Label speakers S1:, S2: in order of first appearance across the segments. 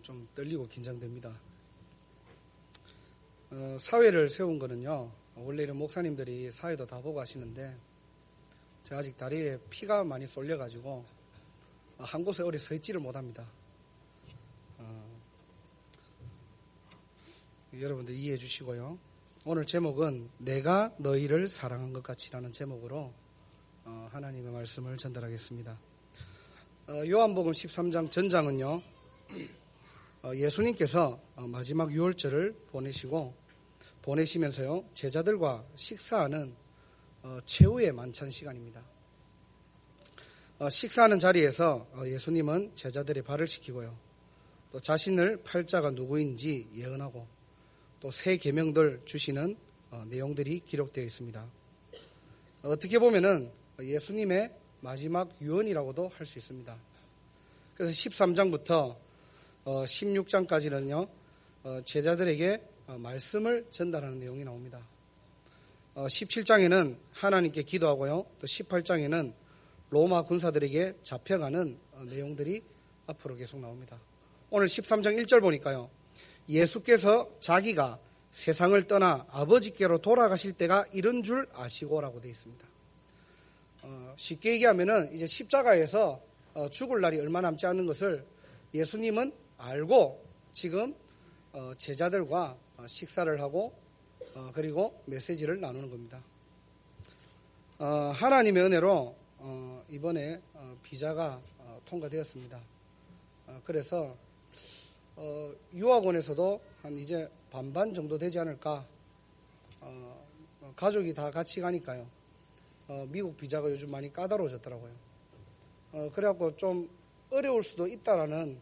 S1: 좀 떨리고 긴장됩니다. 사회를 세운 거는요, 원래 이런 목사님들이 사회도 다 보고 하시는데, 제가 아직 다리에 피가 많이 쏠려가지고, 한 곳에 오래 서 있지를 못합니다. 여러분들 이해해 주시고요. 오늘 제목은 내가 너희를 사랑한 것 같이라는 제목으로 하나님의 말씀을 전달하겠습니다. 요한복음 13장 전장은요, 예수님께서 마지막 유월절을 보내시면서요, 제자들과 식사하는 최후의 만찬 시간입니다. 식사하는 자리에서 예수님은 제자들의 발을 씻기고요, 또 자신을 팔자가 누구인지 예언하고 또 새 계명들 주시는 내용들이 기록되어 있습니다. 어떻게 보면은 예수님의 마지막 유언이라고도 할 수 있습니다. 그래서 13장부터 16장까지는요, 제자들에게 말씀을 전달하는 내용이 나옵니다. 17장에는 하나님께 기도하고요, 또 18장에는 로마 군사들에게 잡혀가는 내용들이 앞으로 계속 나옵니다. 오늘 13장 1절 보니까요, 예수께서 자기가 세상을 떠나 아버지께로 돌아가실 때가 이른 줄 아시고라고 되어 있습니다. 쉽게 얘기하면은 이제 십자가에서 죽을 날이 얼마 남지 않은 것을 예수님은 알고 지금 제자들과 식사를 하고 그리고 메시지를 나누는 겁니다. 하나님의 은혜로 이번에 비자가 통과되었습니다. 그래서 유학원에서도 한 이제 반반 정도 되지 않을까. 가족이 다 같이 가니까요. 미국 비자가 요즘 많이 까다로워졌더라고요. 그래갖고 좀 어려울 수도 있다라는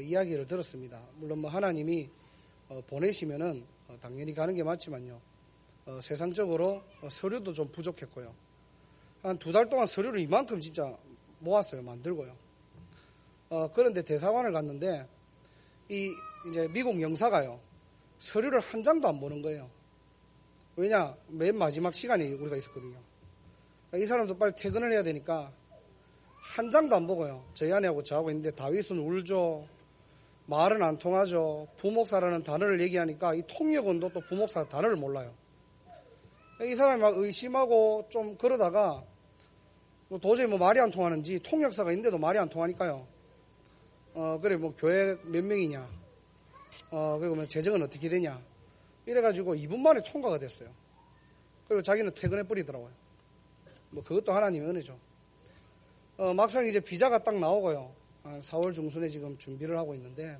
S1: 이야기를 들었습니다. 물론 뭐 하나님이 보내시면은 당연히 가는 게 맞지만요. 세상적으로 서류도 좀 부족했고요. 한 2달 동안 서류를 이만큼 진짜 모았어요. 만들고요. 그런데 대사관을 갔는데 이제 미국 영사가요, 서류를 한 장도 안 보는 거예요. 왜냐? 맨 마지막 시간에 우리가 있었거든요. 이 사람도 빨리 퇴근을 해야 되니까 한 장도 안 보고요, 저희 아내하고 저하고 있는데 다윗은 울죠, 말은 안 통하죠, 부목사라는 단어를 얘기하니까 이 통역원도 또 부목사 단어를 몰라요. 이 사람이 막 의심하고 좀 그러다가 도저히 말이 안 통하는지, 통역사가 있는데도 말이 안 통하니까요, 그래 뭐 교회 몇 명이냐, 그리고 뭐 재정은 어떻게 되냐, 이래가지고 2분 만에 통과가 됐어요. 그리고 자기는 퇴근해 버리더라고요. 뭐 그것도 하나님의 은혜죠. 막상 이제 비자가 딱 나오고요, 4월 중순에 지금 준비를 하고 있는데,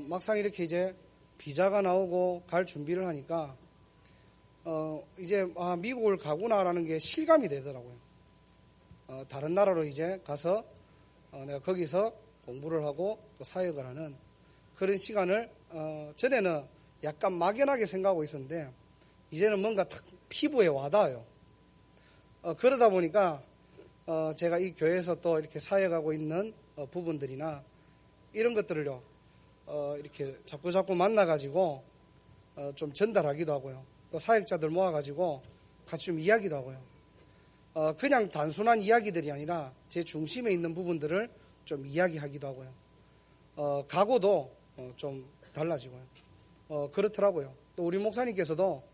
S1: 막상 이렇게 이제 비자가 나오고 갈 준비를 하니까 이제 미국을 가구나라는 게 실감이 되더라고요. 다른 나라로 이제 가서 내가 거기서 공부를 하고 또 사역을 하는 그런 시간을 전에는 약간 막연하게 생각하고 있었는데 이제는 뭔가 딱 피부에 와닿아요. 그러다 보니까 제가 이 교회에서 또 이렇게 사역하고 있는 부분들이나 이런 것들을요, 이렇게 자꾸 만나가지고 좀 전달하기도 하고요, 또 사역자들 모아가지고 같이 좀 이야기도 하고요. 그냥 단순한 이야기들이 아니라 제 중심에 있는 부분들을 좀 이야기하기도 하고요. 각오도 좀 달라지고요. 그렇더라고요. 또 우리 목사님께서도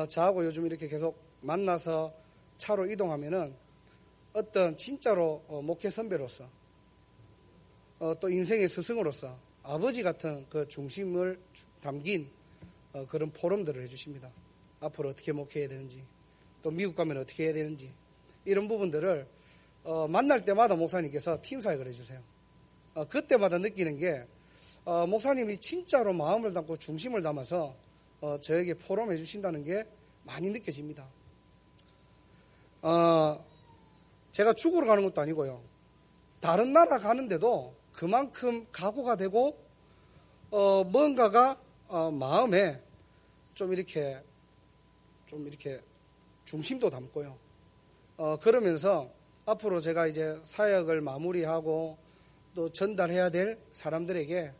S1: 저하고 요즘 이렇게 계속 만나서 차로 이동하면은 어떤 진짜로 목회 선배로서 또 인생의 스승으로서 아버지 같은 그 중심을 담긴 그런 포럼들을 해주십니다. 앞으로 어떻게 목회해야 되는지, 또 미국 가면 어떻게 해야 되는지, 이런 부분들을 만날 때마다 목사님께서 팀 사역을 해주세요. 그때마다 느끼는 게 목사님이 진짜로 마음을 담고 중심을 담아서 저에게 포럼해 주신다는 게 많이 느껴집니다. 제가 죽으러 가는 것도 아니고요, 다른 나라 가는데도 그만큼 각오가 되고 뭔가가 마음에 좀 이렇게 중심도 담고요. 그러면서 앞으로 제가 이제 사역을 마무리하고 또 전달해야 될 사람들에게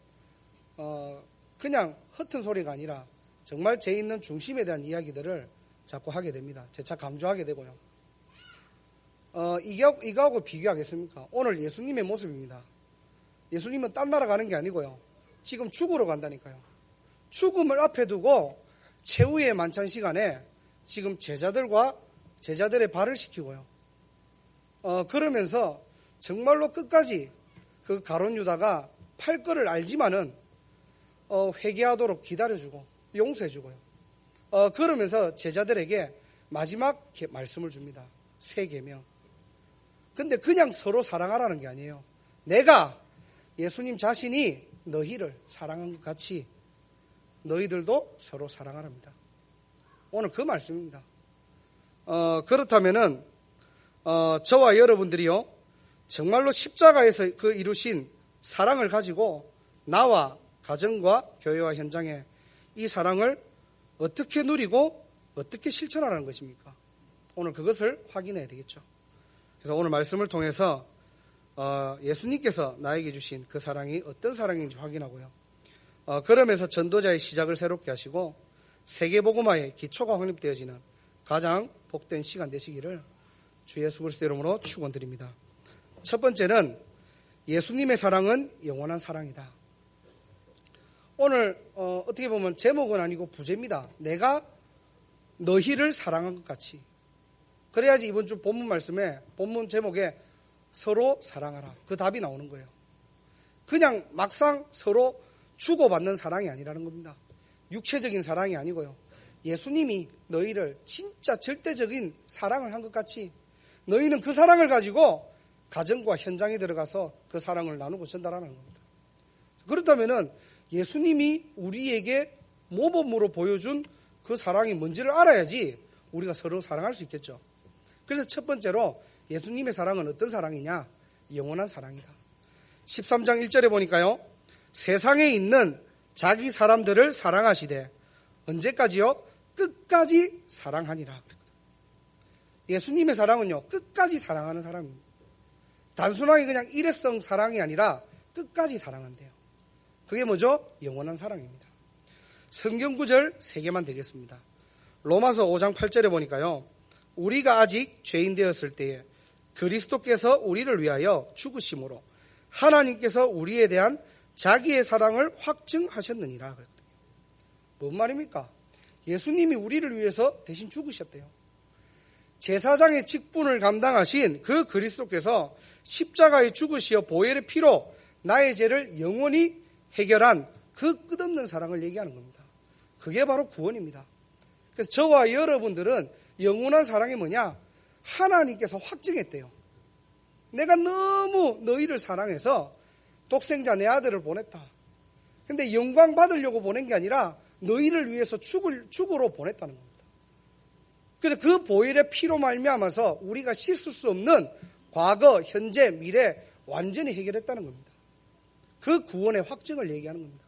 S1: 그냥 헛은 소리가 아니라 정말 제 있는 중심에 대한 이야기들을 자꾸 하게 됩니다. 재차 강조하게 되고요. 이거하고 비교하겠습니까? 오늘 예수님의 모습입니다. 예수님은 딴 나라 가는 게 아니고요. 지금 죽으러 간다니까요. 죽음을 앞에 두고 최후의 만찬 시간에 지금 제자들의 발을 씻기고요. 그러면서 정말로 끝까지 그 가룟 유다가 팔 거를 알지만은 회개하도록 기다려주고 용서해주고요. 그러면서 제자들에게 마지막 말씀을 줍니다. 세 계명. 근데 그냥 서로 사랑하라는 게 아니에요. 내가 예수님 자신이 너희를 사랑한 것 같이 너희들도 서로 사랑하랍니다. 오늘 그 말씀입니다. 그렇다면은 저와 여러분들이요 정말로 십자가에서 그 이루신 사랑을 가지고 나와 가정과 교회와 현장에 이 사랑을 어떻게 누리고 어떻게 실천하라는 것입니까? 오늘 그것을 확인해야 되겠죠. 그래서 오늘 말씀을 통해서 예수님께서 나에게 주신 그 사랑이 어떤 사랑인지 확인하고요. 그러면서 전도자의 시작을 새롭게 하시고 세계복음화의 기초가 확립되어지는 가장 복된 시간 되시기를 주 예수 그리스도 이름으로 축원드립니다. 첫 번째는 예수님의 사랑은 영원한 사랑이다. 오늘 어떻게 보면 제목은 아니고 부제입니다. 내가 너희를 사랑한 것 같이. 그래야지 이번 주 본문 말씀에 본문 제목에 서로 사랑하라. 그 답이 나오는 거예요. 그냥 막상 서로 주고받는 사랑이 아니라는 겁니다. 육체적인 사랑이 아니고요. 예수님이 너희를 진짜 절대적인 사랑을 한 것 같이 너희는 그 사랑을 가지고 가정과 현장에 들어가서 그 사랑을 나누고 전달하는 겁니다. 그렇다면은 예수님이 우리에게 모범으로 보여준 그 사랑이 뭔지를 알아야지 우리가 서로 사랑할 수 있겠죠. 그래서 첫 번째로 예수님의 사랑은 어떤 사랑이냐? 영원한 사랑이다. 13장 1절에 보니까요. 세상에 있는 자기 사람들을 사랑하시되 언제까지요? 끝까지 사랑하니라. 예수님의 사랑은요. 끝까지 사랑하는 사랑입니다. 단순하게 그냥 일회성 사랑이 아니라 끝까지 사랑한대요. 그게 뭐죠? 영원한 사랑입니다. 성경 구절 3개만 되겠습니다. 로마서 5장 8절에 보니까요. 우리가 아직 죄인 되었을 때에 그리스도께서 우리를 위하여 죽으심으로 하나님께서 우리에 대한 자기의 사랑을 확증하셨느니라. 뭔 말입니까? 예수님이 우리를 위해서 대신 죽으셨대요. 제사장의 직분을 감당하신 그 그리스도께서 십자가에 죽으시어 보혈의 피로 나의 죄를 영원히 해결한 그 끝없는 사랑을 얘기하는 겁니다. 그게 바로 구원입니다. 그래서 저와 여러분들은 영원한 사랑이 뭐냐? 하나님께서 확증했대요. 내가 너무 너희를 사랑해서 독생자 내 아들을 보냈다. 근데 영광 받으려고 보낸 게 아니라 너희를 위해서 죽으러 보냈다는 겁니다. 그래서 그 보혈의 피로 말미암아서 우리가 씻을 수 없는 과거, 현재, 미래 완전히 해결했다는 겁니다. 그 구원의 확증을 얘기하는 겁니다.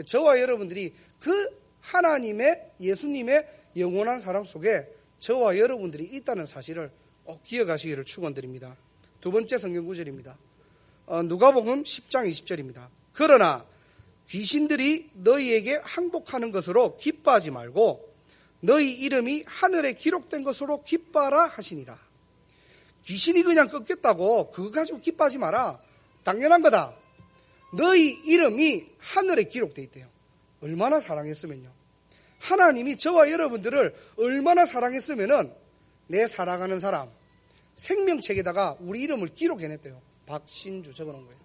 S1: 저와 여러분들이 그 하나님의 예수님의 영원한 사랑 속에 저와 여러분들이 있다는 사실을 꼭 기억하시기를 축원드립니다. 두 번째 성경 구절입니다. 누가복음 10장 20절입니다. 그러나 귀신들이 너희에게 항복하는 것으로 기뻐하지 말고 너희 이름이 하늘에 기록된 것으로 기뻐하라 하시니라. 귀신이 그냥 꺾였다고 그거 가지고 기뻐하지 마라. 당연한 거다. 너희 이름이 하늘에 기록되어 있대요. 얼마나 사랑했으면요. 하나님이 저와 여러분들을 얼마나 사랑했으면은 내 사랑하는 사람 생명책에다가 우리 이름을 기록해냈대요. 박신주 적어놓은 거예요.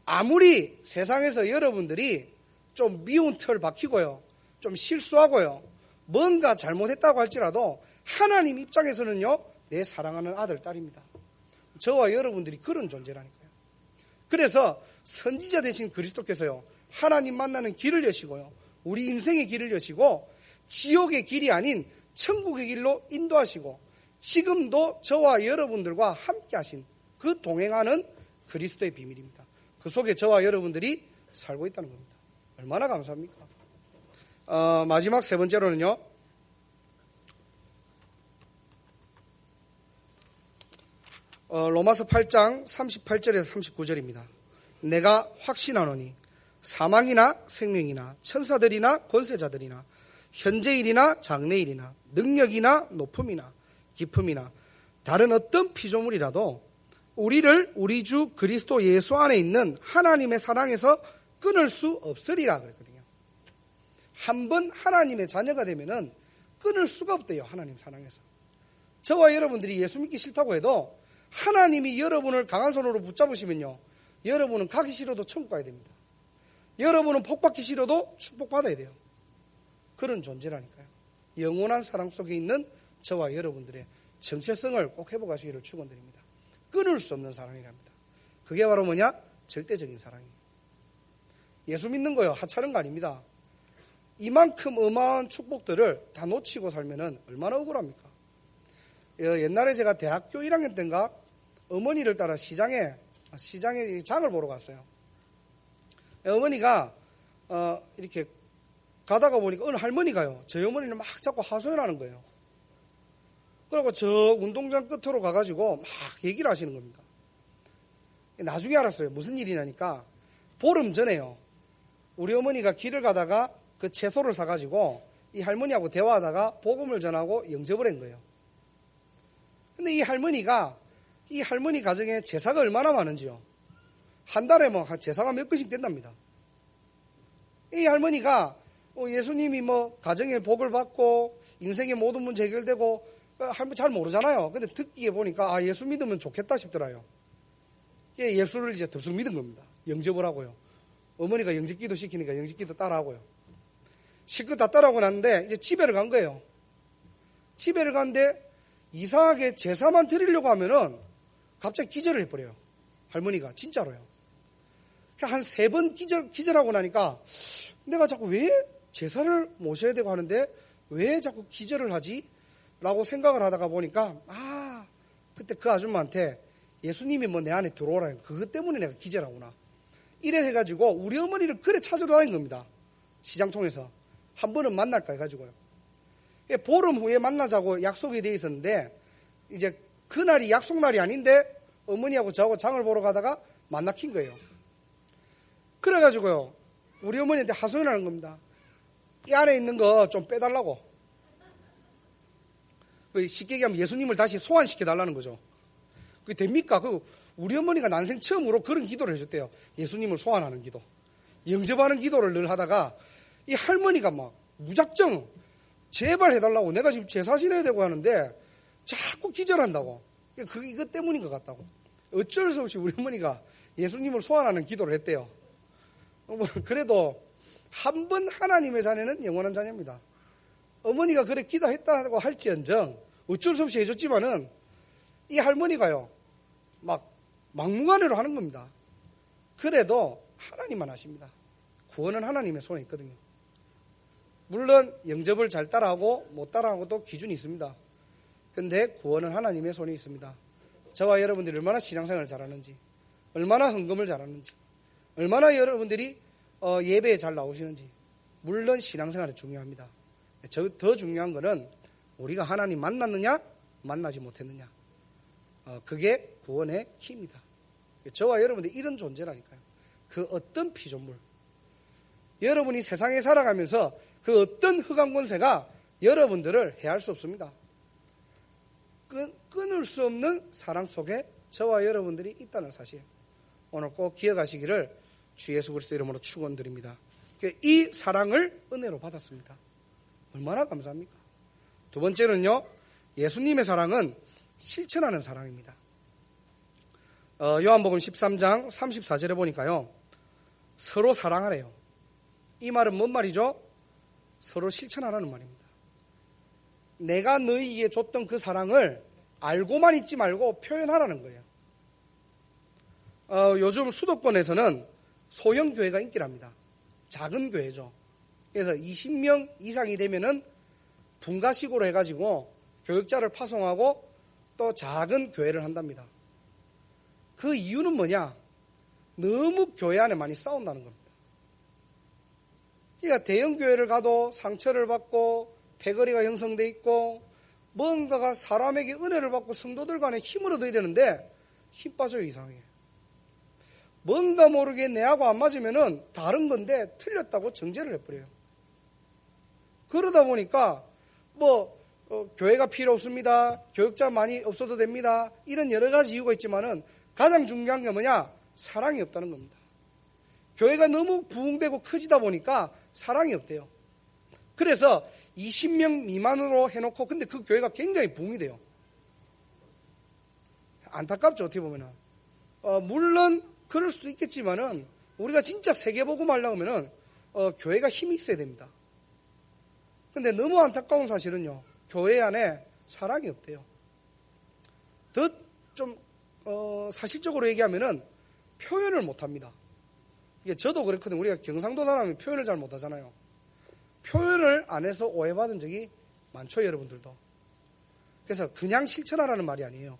S1: 아무리 세상에서 여러분들이 좀 미운 털 박히고요. 좀 실수하고요. 뭔가 잘못했다고 할지라도 하나님 입장에서는요. 내 사랑하는 아들, 딸입니다. 저와 여러분들이 그런 존재라니까요. 그래서 선지자 되신 그리스도께서요. 하나님 만나는 길을 여시고요. 우리 인생의 길을 여시고 지옥의 길이 아닌 천국의 길로 인도하시고 지금도 저와 여러분들과 함께 하신 그 동행하는 그리스도의 비밀입니다. 그 속에 저와 여러분들이 살고 있다는 겁니다. 얼마나 감사합니까? 마지막 세 번째로는요. 로마서 8장 38절에서 39절입니다. 내가 확신하노니 사망이나 생명이나 천사들이나 권세자들이나 현재일이나 장래일이나 능력이나 높음이나 깊음이나 다른 어떤 피조물이라도 우리를 우리 주 그리스도 예수 안에 있는 하나님의 사랑에서 끊을 수 없으리라 그랬거든요. 한번 하나님의 자녀가 되면은 끊을 수가 없대요. 하나님 사랑에서. 저와 여러분들이 예수 믿기 싫다고 해도 하나님이 여러분을 강한 손으로 붙잡으시면요, 여러분은 가기 싫어도 천국 가야 됩니다. 여러분은 복받기 싫어도 축복받아야 돼요. 그런 존재라니까요. 영원한 사랑 속에 있는 저와 여러분들의 정체성을 꼭 회복하시기를 축원드립니다. 끊을 수 없는 사랑이랍니다. 그게 바로 뭐냐? 절대적인 사랑이에요. 예수 믿는 거요, 하찮은 거 아닙니다. 이만큼 어마어마한 축복들을 다 놓치고 살면은 얼마나 억울합니까? 옛날에 제가 대학교 1학년 때인가 어머니를 따라 시장에 장을 보러 갔어요. 어머니가 이렇게 가다가 보니까 어느 할머니가요, 저희 어머니를 막 자꾸 하소연하는 거예요. 그리고 저 운동장 끝으로 가가지고 막 얘기를 하시는 겁니다. 나중에 알았어요. 무슨 일이냐니까 보름 전에요, 우리 어머니가 길을 가다가 그 채소를 사가지고 이 할머니하고 대화하다가 복음을 전하고 영접을 한 거예요. 근데 이 할머니 가정에 제사가 얼마나 많은지요. 한 달에 뭐 제사가 몇 건씩 된답니다. 이 할머니가 예수님이 뭐 가정의 복을 받고 인생의 모든 문제 해결되고 할머니 잘 모르잖아요. 근데 듣기에 보니까 예수 믿으면 좋겠다 싶더라요. 예수를 이제 덥석 믿은 겁니다. 영접을 하고요. 어머니가 영접기도 시키니까 영접기도 따라하고요. 실컷 다 따라하고 났는데 이제 집에를 간 거예요. 집에를 갔는데 이상하게 제사만 드리려고 하면은 갑자기 기절을 해버려요. 할머니가 진짜로요. 한 3번 기절하고 나니까 내가 자꾸 왜 제사를 모셔야 되고 하는데 왜 자꾸 기절을 하지? 라고 생각을 하다가 보니까 그때 그 아줌마한테 예수님이 뭐 내 안에 들어오라, 그것 때문에 내가 기절하구나. 이래 해가지고 우리 어머니를 그래 찾으러 다닌 겁니다. 시장 통해서. 한 번은 만날까 해가지고요. 보름 후에 만나자고 약속이 돼 있었는데 이제 그날이 약속날이 아닌데 어머니하고 저하고 장을 보러 가다가 만나킨 거예요. 그래가지고요, 우리 어머니한테 하소연하는 겁니다. 이 안에 있는 거 좀 빼달라고. 쉽게 얘기하면 예수님을 다시 소환시켜달라는 거죠. 그게 됩니까? 우리 어머니가 난생 처음으로 그런 기도를 해줬대요. 예수님을 소환하는 기도. 영접하는 기도를 늘 하다가 이 할머니가 막 무작정 제발 해달라고, 내가 지금 제사 지내야 되고 하는데 자꾸 기절한다고. 이것 때문인 것 같다고. 어쩔 수 없이 우리 어머니가 예수님을 소환하는 기도를 했대요. 그래도 한 번 하나님의 자녀는 영원한 자녀입니다. 어머니가 그래 기도했다고 할지언정 어쩔 수 없이 해줬지만은 이 할머니가요, 막무가내로 하는 겁니다. 그래도 하나님만 하십니다. 구원은 하나님의 손에 있거든요. 물론 영접을 잘 따라하고 못 따라하고도 기준이 있습니다. 근데 구원은 하나님의 손에 있습니다. 저와 여러분들이 얼마나 신앙생활을 잘하는지, 얼마나 헌금을 잘하는지, 얼마나 여러분들이 예배에 잘 나오시는지, 물론 신앙생활이 중요합니다. 더 중요한 거는 우리가 하나님 만났느냐 만나지 못했느냐, 그게 구원의 힘이다. 저와 여러분들이 이런 존재라니까요. 그 어떤 피조물, 여러분이 세상에 살아가면서 그 어떤 흑암 권세가 여러분들을 해할 수 없습니다. 끊을 수 없는 사랑 속에 저와 여러분들이 있다는 사실, 오늘 꼭 기억하시기를 주 예수 그리스도 이름으로 축원드립니다. 이 사랑을 은혜로 받았습니다. 얼마나 감사합니까? 두 번째는요, 예수님의 사랑은 실천하는 사랑입니다. 요한복음 13장 34절에 보니까요, 서로 사랑하래요. 이 말은 뭔 말이죠? 서로 실천하라는 말입니다. 내가 너희에게 줬던 그 사랑을 알고만 있지 말고 표현하라는 거예요. 요즘 수도권에서는 소형 교회가 인기랍니다. 작은 교회죠. 그래서 20명 이상이 되면은 분가식으로 해가지고 교육자를 파송하고 또 작은 교회를 한답니다. 그 이유는 뭐냐? 너무 교회 안에 많이 싸운다는 겁니다. 그러니까 대형 교회를 가도 상처를 받고 패거리가 형성돼 있고 뭔가가 사람에게 은혜를 받고 성도들 간에 힘을 얻어야 되는데 힘 빠져요. 이상하게. 뭔가 모르게 내하고 안 맞으면은 다른 건데 틀렸다고 정죄를 해버려요. 그러다 보니까 교회가 필요 없습니다. 교육자 많이 없어도 됩니다. 이런 여러 가지 이유가 있지만은 가장 중요한 게 뭐냐? 사랑이 없다는 겁니다. 교회가 너무 부흥되고 커지다 보니까 사랑이 없대요. 그래서 20명 미만으로 해놓고 근데 그 교회가 굉장히 부흥이 돼요. 안타깝죠, 어떻게 보면은. 물론 그럴 수도 있겠지만은 우리가 진짜 세계복음 하려면은 교회가 힘이 있어야 됩니다. 근데 너무 안타까운 사실은요, 교회 안에 사랑이 없대요. 더 좀 사실적으로 얘기하면은 표현을 못합니다. 이게 저도 그렇거든요. 우리가 경상도 사람이 표현을 잘 못하잖아요. 표현을 안 해서 오해받은 적이 많죠, 여러분들도. 그래서 그냥 실천하라는 말이 아니에요.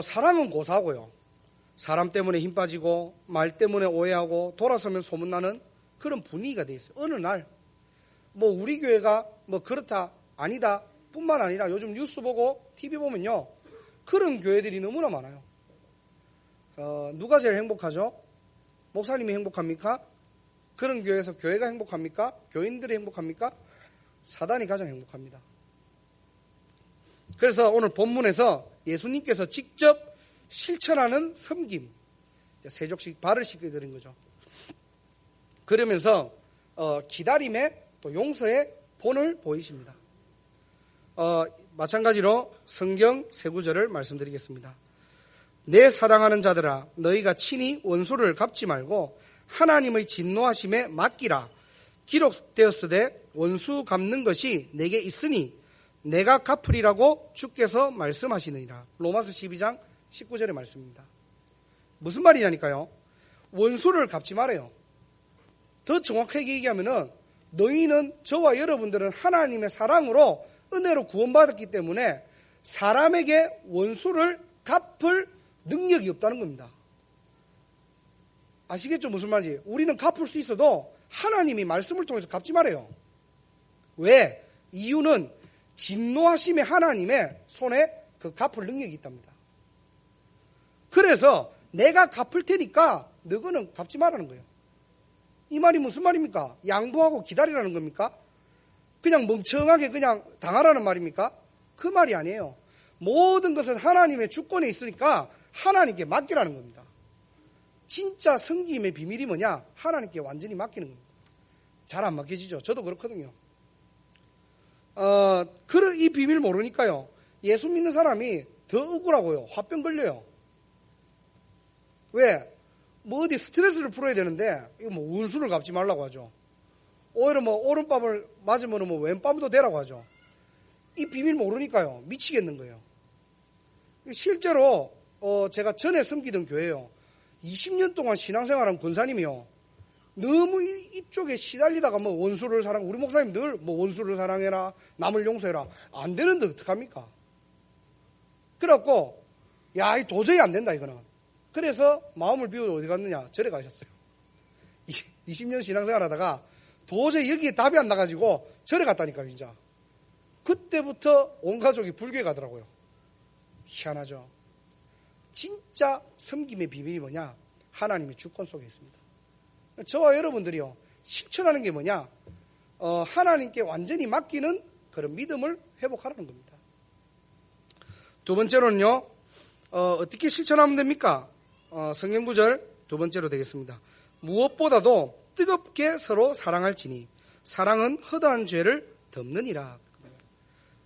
S1: 사랑은 고사고요. 사람 때문에 힘 빠지고 말 때문에 오해하고 돌아서면 소문나는 그런 분위기가 돼 있어요. 어느 날 뭐 우리 교회가 뭐 그렇다 아니다 뿐만 아니라 요즘 뉴스 보고 TV 보면요, 그런 교회들이 너무나 많아요. 누가 제일 행복하죠? 목사님이 행복합니까? 그런 교회에서 교회가 행복합니까? 교인들이 행복합니까? 사단이 가장 행복합니다. 그래서 오늘 본문에서 예수님께서 직접 실천하는 섬김, 세족식 발을 씻겨드린 거죠. 그러면서 기다림의 또 용서의 본을 보이십니다. 마찬가지로 성경 세 구절을 말씀드리겠습니다. 내 사랑하는 자들아, 너희가 친히 원수를 갚지 말고 하나님의 진노하심에 맡기라. 기록되었으되 원수 갚는 것이 내게 있으니 내가 갚으리라고 주께서 말씀하시느니라. 로마서 12장 19절의 말씀입니다. 무슨 말이냐니까요. 원수를 갚지 말아요. 더 정확하게 얘기하면은 너희는, 저와 여러분들은 하나님의 사랑으로 은혜로 구원받았기 때문에 사람에게 원수를 갚을 능력이 없다는 겁니다. 아시겠죠? 무슨 말인지. 우리는 갚을 수 있어도 하나님이 말씀을 통해서 갚지 말아요. 왜? 이유는 진노하심의 하나님의 손에 그 갚을 능력이 있답니다. 그래서 내가 갚을 테니까 너희는 갚지 말라는 거예요. 이 말이 무슨 말입니까? 양보하고 기다리라는 겁니까? 그냥 멍청하게 그냥 당하라는 말입니까? 그 말이 아니에요. 모든 것은 하나님의 주권에 있으니까 하나님께 맡기라는 겁니다. 진짜 섬김의 비밀이 뭐냐? 하나님께 완전히 맡기는 겁니다. 잘 안 맡겨지죠? 저도 그렇거든요. 이 비밀 모르니까요, 예수 믿는 사람이 더 억울하고요, 화병 걸려요. 왜? 뭐 어디 스트레스를 풀어야 되는데 이거 뭐 원수를 갚지 말라고 하죠. 오히려 뭐 오른밤을 맞으면 뭐 왼밤도 되라고 하죠. 이 비밀 모르니까요, 미치겠는 거예요. 실제로 제가 전에 섬기던 교회요, 20년 동안 신앙생활한 권사님이요, 너무 이쪽에 시달리다가 뭐 원수를 우리 목사님 늘 뭐 원수를 사랑해라, 남을 용서해라, 안 되는데 어떡합니까? 그래갖고 야, 도저히 안 된다 이거는. 그래서 마음을 비우고 어디 갔느냐? 절에 가셨어요. 20년 신앙생활 하다가 도저히 여기에 답이 안 나가지고 절에 갔다니까요, 진짜. 그때부터 온 가족이 불교에 가더라고요. 희한하죠. 진짜 섬김의 비밀이 뭐냐? 하나님의 주권 속에 있습니다. 저와 여러분들이요, 실천하는 게 뭐냐? 하나님께 완전히 맡기는 그런 믿음을 회복하라는 겁니다. 두 번째로는요, 어떻게 실천하면 됩니까? 성경 구절 두 번째로 되겠습니다. 무엇보다도 뜨겁게 서로 사랑할지니 사랑은 허다한 죄를 덮느니라.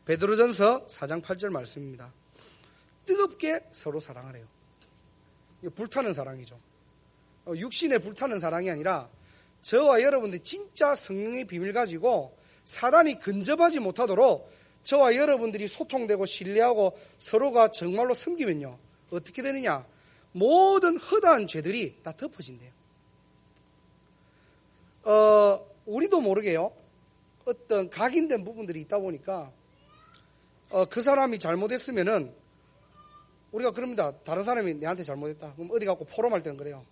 S1: 베드로전서 4장 8절 말씀입니다. 뜨겁게 서로 사랑하래요. 불타는 사랑이죠. 육신에 불타는 사랑이 아니라 저와 여러분들 진짜 성령의 비밀 가지고 사단이 근접하지 못하도록 저와 여러분들이 소통되고 신뢰하고 서로가 정말로 섬기면요, 어떻게 되느냐? 모든 허다한 죄들이 다 덮어진대요. 우리도 모르게요, 어떤 각인된 부분들이 있다 보니까 그 사람이 잘못했으면은 우리가 그럽니다. 다른 사람이 내한테 잘못했다. 그럼 어디 가고 포럼할 때는 그래요.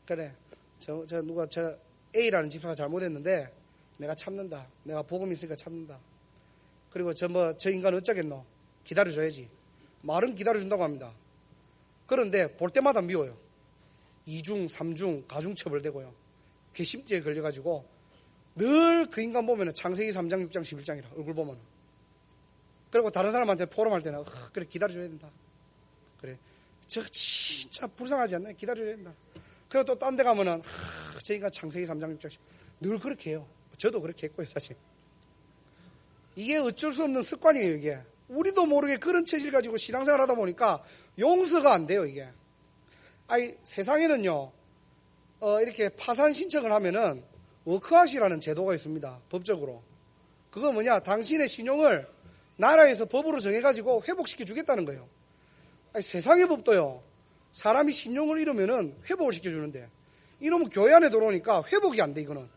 S1: 그래, 저 A라는 집사가 잘못했는데 내가 참는다. 내가 복음 있으니까 참는다. 그리고 저 인간 어쩌겠노? 기다려줘야지. 말은 기다려준다고 합니다. 그런데 볼 때마다 미워요. 2중, 3중, 가중 처벌되고요. 괘씸죄에 걸려가지고 늘 그 인간 보면은 창세기 3장, 6장, 11장이라 얼굴 보면은. 그리고 다른 사람한테 포럼할 때는 그래, 기다려줘야 된다. 그래, 저 진짜 불쌍하지 않나요? 기다려야 된다. 그리고 또 딴 데 가면은 저희가 창세기 3장 6장 늘 그렇게 해요. 저도 그렇게 했고요, 사실. 이게 어쩔 수 없는 습관이에요, 이게. 우리도 모르게 그런 체질 가지고 신앙생활 하다 보니까 용서가 안 돼요, 이게. 아니, 세상에는요, 이렇게 파산 신청을 하면은 워크아웃이라는 제도가 있습니다, 법적으로. 그거 뭐냐, 당신의 신용을 나라에서 법으로 정해가지고 회복시켜 주겠다는 거예요. 아니, 세상의 법도요, 사람이 신용을 잃으면은 회복을 시켜주는데, 이놈은 교회 안에 들어오니까 회복이 안 돼, 이거는.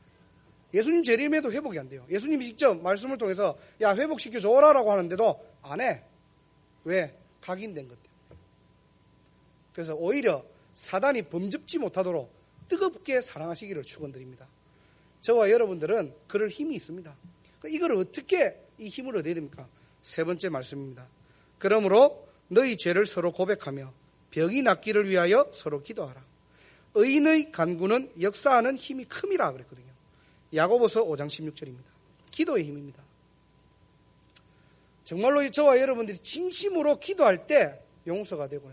S1: 예수님 재림에도 회복이 안 돼요. 예수님이 직접 말씀을 통해서 야, 회복시켜 줘라라고 하는데도 안 해. 왜? 각인된 것 때문에. 그래서 오히려 사단이 범접지 못하도록 뜨겁게 사랑하시기를 축원드립니다. 저와 여러분들은 그럴 힘이 있습니다. 이걸 어떻게 이 힘을 얻어야 됩니까? 세 번째 말씀입니다. 그러므로 너희 죄를 서로 고백하며 병이 낫기를 위하여 서로 기도하라. 의인의 간구는 역사하는 힘이 큼이라 그랬거든요. 야고보서 5장 16절입니다. 기도의 힘입니다. 정말로 저와 여러분들이 진심으로 기도할 때 용서가 되고요.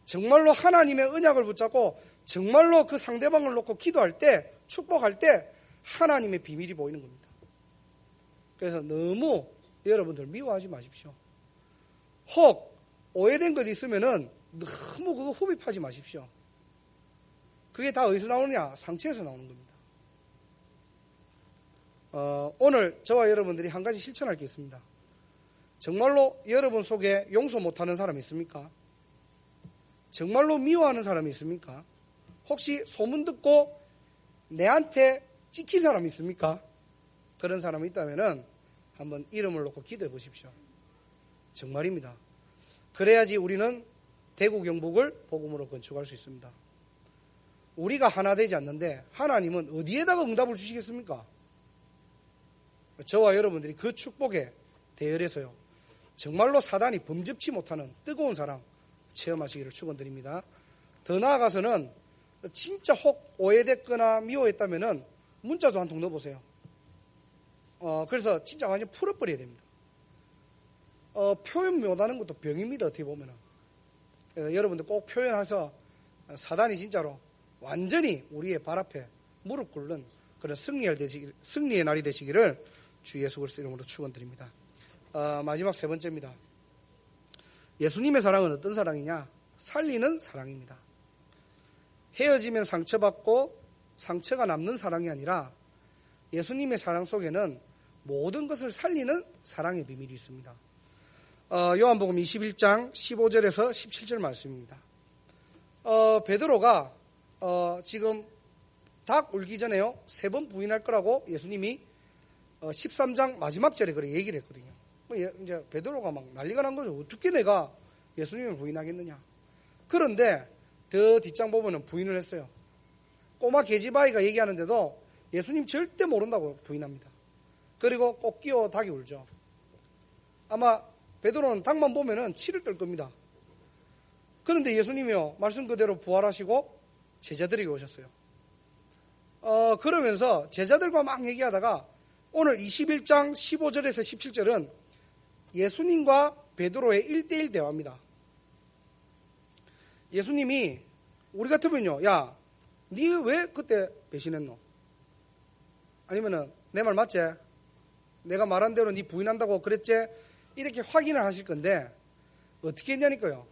S1: 정말로 하나님의 언약을 붙잡고 정말로 그 상대방을 놓고 기도할 때, 축복할 때 하나님의 비밀이 보이는 겁니다. 그래서 너무 여러분들 미워하지 마십시오. 혹 오해된 것 있으면은 너무 그거 후비하지 마십시오. 그게 다 어디서 나오느냐? 상처에서 나오는 겁니다. 오늘 저와 여러분들이 한 가지 실천할 게 있습니다. 정말로 여러분 속에 용서 못하는 사람이 있습니까? 정말로 미워하는 사람이 있습니까? 혹시 소문 듣고 내한테 찍힌 사람이 있습니까? 그런 사람이 있다면 한번 이름을 놓고 기도해 보십시오. 정말입니다. 그래야지 우리는 대구 경북을 복음으로 건축할 수 있습니다. 우리가 하나 되지 않는데 하나님은 어디에다가 응답을 주시겠습니까? 저와 여러분들이 그 축복에 대열해서요, 정말로 사단이 범접치 못하는 뜨거운 사랑 체험하시기를 축원드립니다. 더 나아가서는 진짜 혹 오해됐거나 미워했다면은 문자도 한 통 넣어보세요. 그래서 진짜 완전 풀어버려야 됩니다. 표현 못하는 것도 병입니다, 어떻게 보면은. 그래서 여러분들 꼭 표현해서 사단이 진짜로 완전히 우리의 발 앞에 무릎 꿇는 그런 승리의 날이 되시기를 주 예수 그리스도 이름으로 축원드립니다. 마지막 세 번째입니다. 예수님의 사랑은 어떤 사랑이냐? 살리는 사랑입니다. 헤어지면 상처받고 상처가 남는 사랑이 아니라 예수님의 사랑 속에는 모든 것을 살리는 사랑의 비밀이 있습니다. 요한복음 21장 15절에서 17절 말씀입니다. 베드로가 지금 닭 울기 전에요, 3번 부인할 거라고 예수님이 13장 마지막 절에 그렇게 얘기를 했거든요. 이제 베드로가 막 난리가 난 거죠. 어떻게 내가 예수님을 부인하겠느냐. 그런데 더 뒷장 보면은 부인을 했어요. 꼬마 계집아이가 얘기하는데도 예수님 절대 모른다고 부인합니다. 그리고 꼭 끼워 닭이 울죠. 아마 베드로는 닭만 보면은 치를 떨 겁니다. 그런데 예수님이요, 말씀 그대로 부활하시고 제자들에게 오셨어요. 그러면서 제자들과 막 얘기하다가 오늘 21장 15절에서 17절은 예수님과 베드로의 1대1 대화입니다. 예수님이 우리 같으면요, 야, 니 왜 그때 배신했노? 아니면은 내 말 맞지? 내가 말한 대로 니 부인한다고 그랬지? 이렇게 확인을 하실 건데 어떻게 했냐니까요.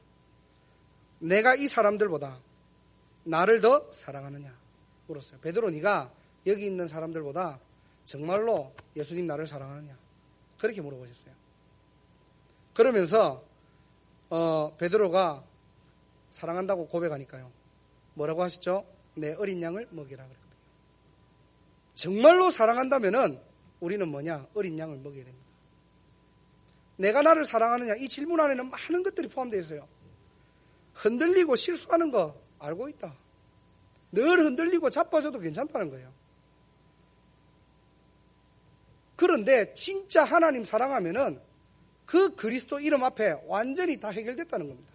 S1: 내가 이 사람들보다 나를 더 사랑하느냐 물었어요. 베드로, 네가 여기 있는 사람들보다 정말로 예수님 나를 사랑하느냐? 그렇게 물어보셨어요. 그러면서 베드로가 사랑한다고 고백하니까요, 뭐라고 하시죠? 내 어린 양을 먹이라 그랬거든요. 정말로 사랑한다면은 우리는 뭐냐? 어린 양을 먹여야 됩니다. 내가 나를 사랑하느냐? 이 질문 안에는 많은 것들이 포함되어 있어요. 흔들리고 실수하는 거 알고 있다. 늘 흔들리고 자빠져도 괜찮다는 거예요. 그런데 진짜 하나님 사랑하면은 그 그리스도 이름 앞에 완전히 다 해결됐다는 겁니다.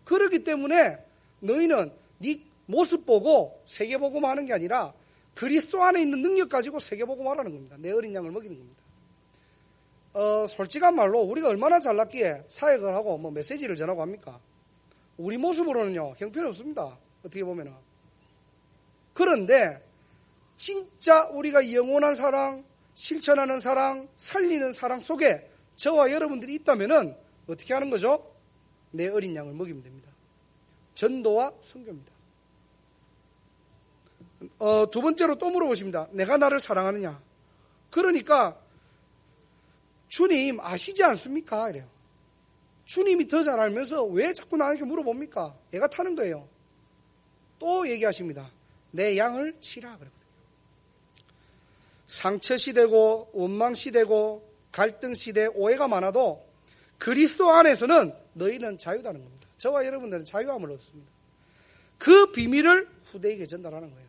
S1: 그렇기 때문에 너희는 네 모습 보고 세계복음 하는 게 아니라 그리스도 안에 있는 능력 가지고 세계복음 하라는 겁니다. 내 어린 양을 먹이는 겁니다. 솔직한 말로 우리가 얼마나 잘났기에 사역을 하고 뭐 메시지를 전하고 합니까? 우리 모습으로는요, 형편없습니다. 어떻게 보면은. 그런데 진짜 우리가 영원한 사랑, 실천하는 사랑, 살리는 사랑 속에 저와 여러분들이 있다면은 어떻게 하는 거죠? 내 어린 양을 먹이면 됩니다. 전도와 선교입니다. 두 번째로 또 물어보십니다. 내가 나를 사랑하느냐? 그러니까 주님 아시지 않습니까? 이래요. 주님이 더 잘 알면서 왜 자꾸 나에게 물어봅니까? 얘가 타는 거예요. 또 얘기하십니다. 내 양을 치라 그러거든요. 상처시대고 원망시대고 갈등시대 오해가 많아도 그리스도 안에서는 너희는 자유다는 겁니다. 저와 여러분들은 자유함을 얻습니다. 그 비밀을 후대에게 전달하는 거예요.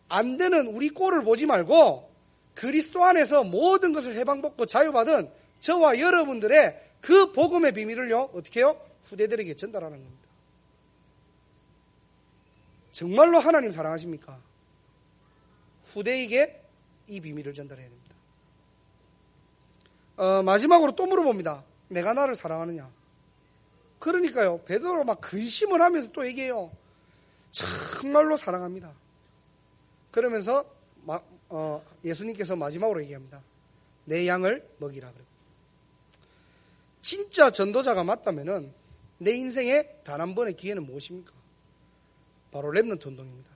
S1: 안 되는 우리 꼴을 보지 말고 그리스도 안에서 모든 것을 해방받고 자유받은 저와 여러분들의 그 복음의 비밀을요, 어떻게 해요? 후대들에게 전달하는 겁니다. 정말로 하나님 사랑하십니까? 후대에게 이 비밀을 전달해야 됩니다. 마지막으로 또 물어봅니다. 내가 나를 사랑하느냐? 그러니까요, 베드로가 막 근심을 하면서 또 얘기해요. 정말로 사랑합니다. 그러면서 예수님께서 마지막으로 얘기합니다. 내 양을 먹이라. 진짜 전도자가 맞다면은 내 인생에 단 한 번의 기회는 무엇입니까? 바로 렘넌트 운동입니다.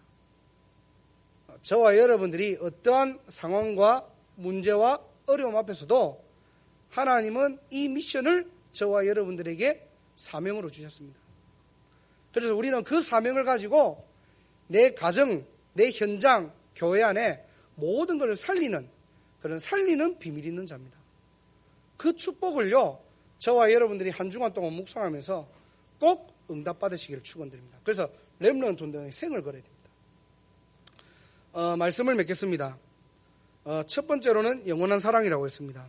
S1: 저와 여러분들이 어떠한 상황과 문제와 어려움 앞에서도 하나님은 이 미션을 저와 여러분들에게 사명으로 주셨습니다. 그래서 우리는 그 사명을 가지고 내 가정, 내 현장, 교회 안에 모든 것을 살리는 그런 살리는 비밀 있는 자입니다. 그 축복을요, 저와 여러분들이 한 주간 동안 묵상하면서 꼭 응답받으시기를 축원드립니다. 그래서 렘넌트 운동에 생을 걸어야 됩니다. 말씀을 맺겠습니다. 첫 번째로는 영원한 사랑이라고 했습니다.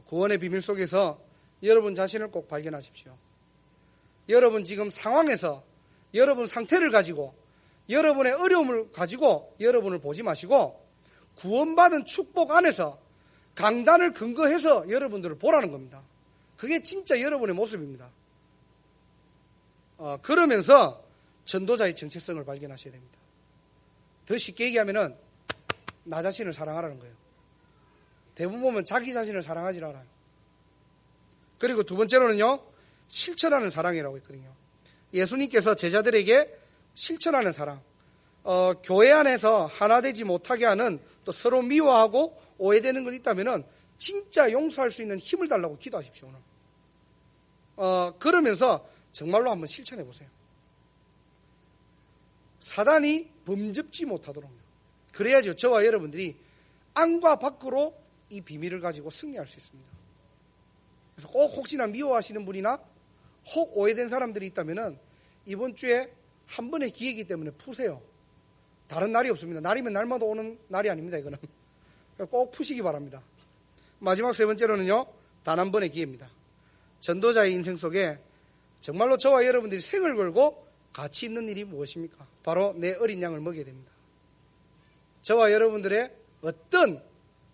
S1: 구원의 비밀 속에서 여러분 자신을 꼭 발견하십시오. 여러분 지금 상황에서 여러분 상태를 가지고 여러분의 어려움을 가지고 여러분을 보지 마시고 구원받은 축복 안에서 강단을 근거해서 여러분들을 보라는 겁니다. 그게 진짜 여러분의 모습입니다. 그러면서 전도자의 정체성을 발견하셔야 됩니다. 더 쉽게 얘기하면은 나 자신을 사랑하라는 거예요. 대부분 보면 자기 자신을 사랑하지 않아요. 그리고 두 번째로는요, 실천하는 사랑이라고 했거든요. 예수님께서 제자들에게 실천하는 사랑, 교회 안에서 하나 되지 못하게 하는 또 서로 미워하고 오해되는 것 있다면은 진짜 용서할 수 있는 힘을 달라고 기도하십시오. 오늘. 그러면서 정말로 한번 실천해 보세요. 사단이 범접지 못하도록. 그래야죠. 저와 여러분들이 안과 밖으로 이 비밀을 가지고 승리할 수 있습니다. 그래서 꼭 혹시나 미워하시는 분이나 혹 오해된 사람들이 있다면은 이번 주에 한 번의 기회이기 때문에 푸세요. 다른 날이 없습니다. 날이면 날마다 오는 날이 아닙니다. 이거는 꼭 푸시기 바랍니다. 마지막 세 번째로는요, 단 한 번의 기회입니다. 전도자의 인생 속에 정말로 저와 여러분들이 생을 걸고 가치 있는 일이 무엇입니까? 바로 내 어린 양을 먹여야 됩니다. 저와 여러분들의 어떤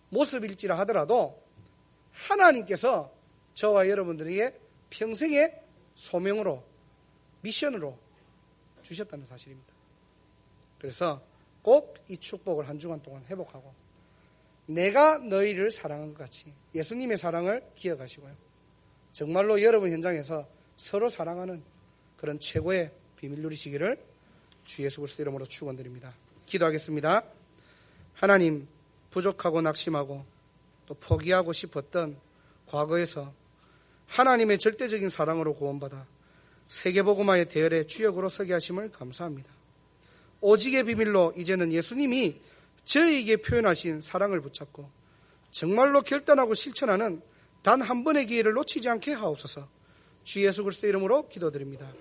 S1: 모습일지라 하더라도 하나님께서 저와 여러분들에게 평생의 소명으로, 미션으로 주셨다는 사실입니다. 그래서 꼭 이 축복을 한 주간 동안 회복하고 내가 너희를 사랑한 것 같이 예수님의 사랑을 기억하시고요. 정말로 여러분 현장에서 서로 사랑하는 그런 최고의 비밀 누리시기를 주 예수 그리스도 이름으로 축원드립니다. 기도하겠습니다. 하나님, 부족하고 낙심하고 또 포기하고 싶었던 과거에서 하나님의 절대적인 사랑으로 구원받아 세계복음화의 대열의 주역으로 서게 하심을 감사합니다. 오직의 비밀로 이제는 예수님이 저희에게 표현하신 사랑을 붙잡고 정말로 결단하고 실천하는 단 한 번의 기회를 놓치지 않게 하옵소서. 주 예수 그리스도 이름으로 기도드립니다.